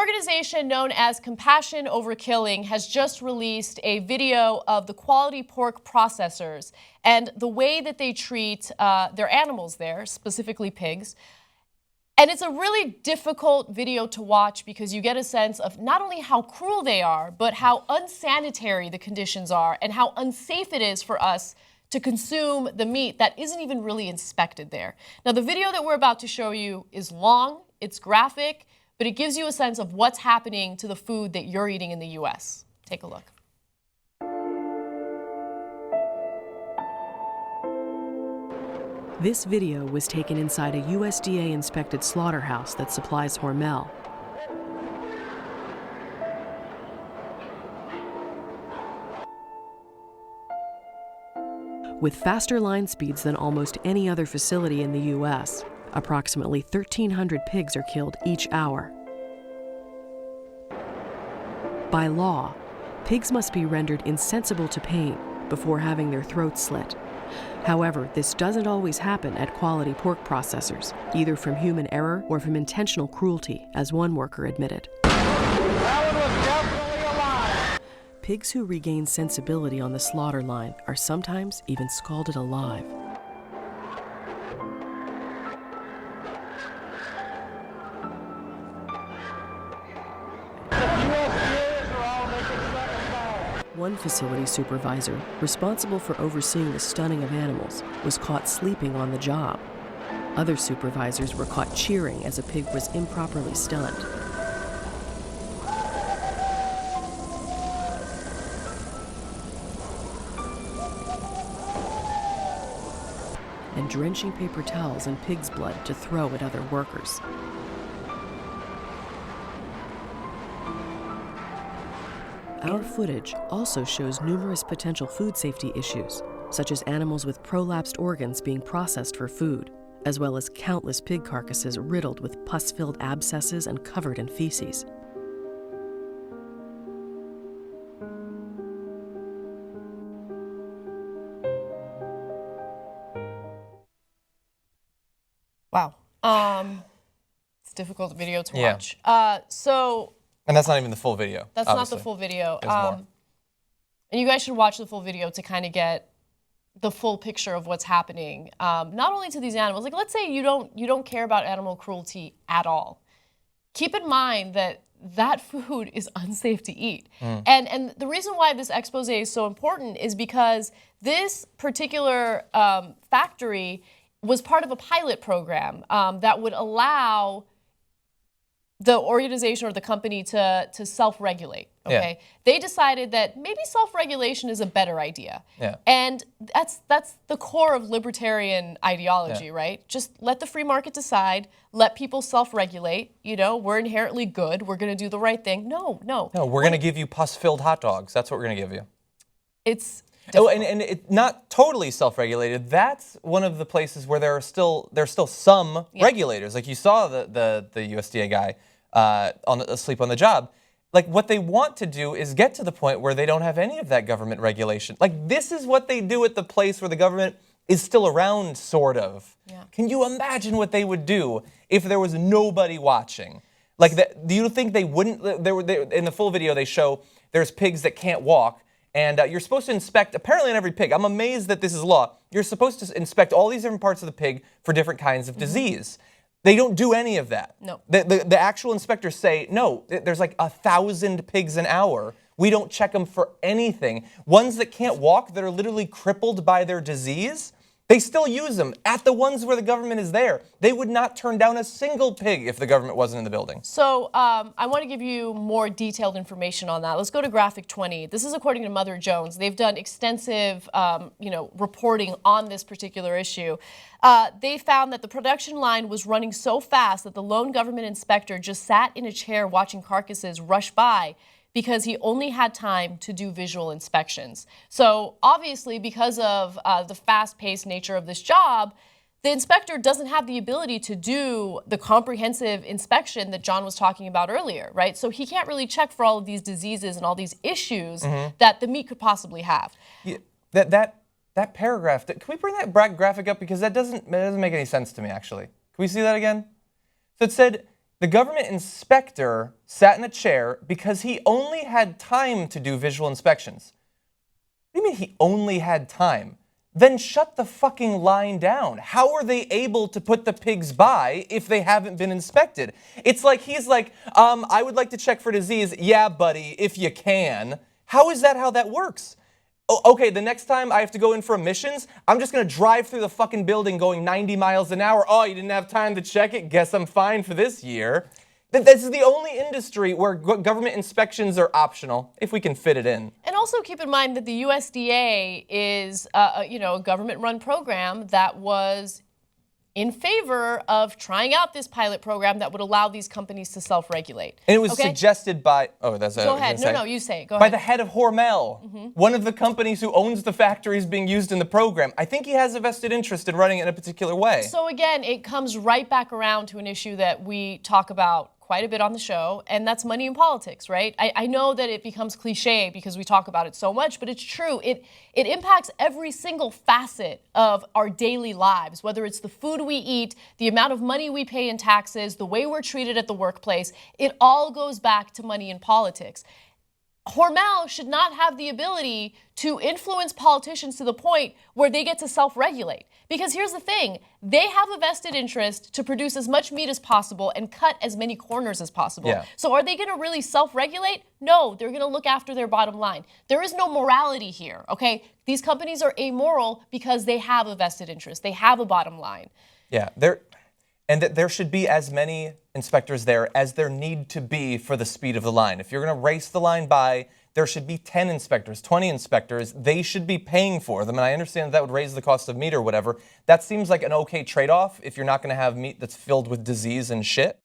organization known as Compassion Over Killing has just released a video of the quality pork processors and the way that they treat their animals there, specifically pigs. And it's a really difficult video to watch because you get a sense of not only how cruel they are, but how unsanitary the conditions are and how unsafe it is for us to consume the meat that isn't even really inspected there. Now, the video that we're about to show you is long, it's graphic, but it gives you a sense of what's happening to the food that you're eating in the U.S. Take a look. This video was taken inside a USDA-inspected slaughterhouse that supplies Hormel. With faster line speeds than almost any other facility in the U.S., approximately 1,300 pigs are killed each hour. By law, pigs must be rendered insensible to pain before having their throats slit. However, this doesn't always happen at quality pork processors, either from human error or from intentional cruelty, as one worker admitted. That one was definitely alive. Pigs who regain sensibility on the slaughter line are sometimes even scalded alive. One facility supervisor, responsible for overseeing the stunning of animals, was caught sleeping on the job. Other supervisors were caught cheering as a pig was improperly stunned. And drenching paper towels in pig's blood to throw at other workers. Our footage also shows numerous potential food safety issues, such as animals with prolapsed organs being processed for food, as well as countless pig carcasses riddled with pus-filled abscesses and covered in feces. Wow. It's a difficult video to watch. And that's not even the full video. That's obviously. not the full video. More. And you guys should watch the full video to kind of get the full picture of what's happening, not only to these animals. Like, let's say you don't care about animal cruelty at all. Keep in mind that that food is unsafe to eat. And the reason why this expose is so important is because this particular factory was part of a pilot program that would allow the organization or the company to self-regulate, okay? Yeah. They decided that maybe self-regulation is a better idea. Yeah. And that's the core of libertarian ideology, right? Just let the free market decide, let people self-regulate, you know, we're inherently good, we're gonna do the right thing. No. No, we're gonna give you pus-filled hot dogs. That's what we're gonna give you. It's difficult. Oh, and it's not totally self-regulated. That's one of the places where there's still some regulators. Like you saw the USDA guy asleep on the job. Like what they want to do is get to the point where they don't have any of that government regulation. Like this is what they do at the place where the government is still around, sort of. Yeah. Can you imagine what they would do if there was nobody watching? Like, do you think they wouldn't? In the full video, they show there's pigs that can't walk. And you're supposed to inspect, apparently on every pig, I'm amazed that this is law, you're supposed to inspect all these different parts of the pig for different kinds of disease. They don't do any of that. No. The actual inspectors say, no, there's like 1,000 pigs an hour. We don't check them for anything. Ones that can't walk, that are literally crippled by their disease, they still use them at the ones where the government is there. They would not turn down a single pig if the government wasn't in the building. So I want to give you more detailed information on that. Let's go to graphic 20. This is according to Mother Jones. They've done extensive reporting on this particular issue. They found that the production line was running so fast that the lone government inspector just sat in a chair watching carcasses rush by because he only had time to do visual inspections. So obviously, because of the fast-paced nature of this job, the inspector doesn't have the ability to do the comprehensive inspection that John was talking about earlier, right? So he can't really check for all of these diseases and all these issues that the meat could possibly have. Yeah, that paragraph, can we bring that graphic up? Because that doesn't make any sense to me, actually. Can we see that again? So it said, The government inspector sat in a chair because he only had time to do visual inspections. What do you mean he only had time? Then shut the fucking line down. How are they able to put the pigs by if they haven't been inspected? It's like he's like, I would like to check for disease. Yeah, buddy, if you can. How is that how that works? Okay, the next time I have to go in for emissions, I'm just going to drive through the fucking building going 90 miles an hour. Oh, you didn't have time to check it? Guess I'm fine for this year. This is the only industry where government inspections are optional, if we can fit it in. And also keep in mind that the USDA is, a government-run program that was in favor of trying out this pilot program that would allow these companies to self-regulate. And it was suggested by, Go ahead. No, you say it. Go by ahead. the head of Hormel, one of the companies who owns the factories being used in the program. I think he has a vested interest in running it in a particular way. So again, it comes right back around to an issue that we talk about quite a bit on the show, and that's money in politics, right? I know that it becomes cliche because we talk about it so much, but it's true. It impacts every single facet of our daily lives, whether it's the food we eat, the amount of money we pay in taxes, the way we're treated at the workplace. It all goes back to money in politics. Hormel should not have the ability to influence politicians to the point where they get to self-regulate. Because here's the thing, they have a vested interest to produce as much meat as possible and cut as many corners as possible. Yeah. So are they going to really self-regulate? No, they're going to look after their bottom line. There is no morality here, okay? These companies are amoral because they have a vested interest. They have a bottom line. Yeah, there should be as many inspectors there as there need to be for the speed of the line. If you're going to race the line by, there should be 10 inspectors, 20 inspectors. They should be paying for them. And I understand that would raise the cost of meat or whatever. That seems like an okay trade-off if you're not going to have meat that's filled with disease and shit.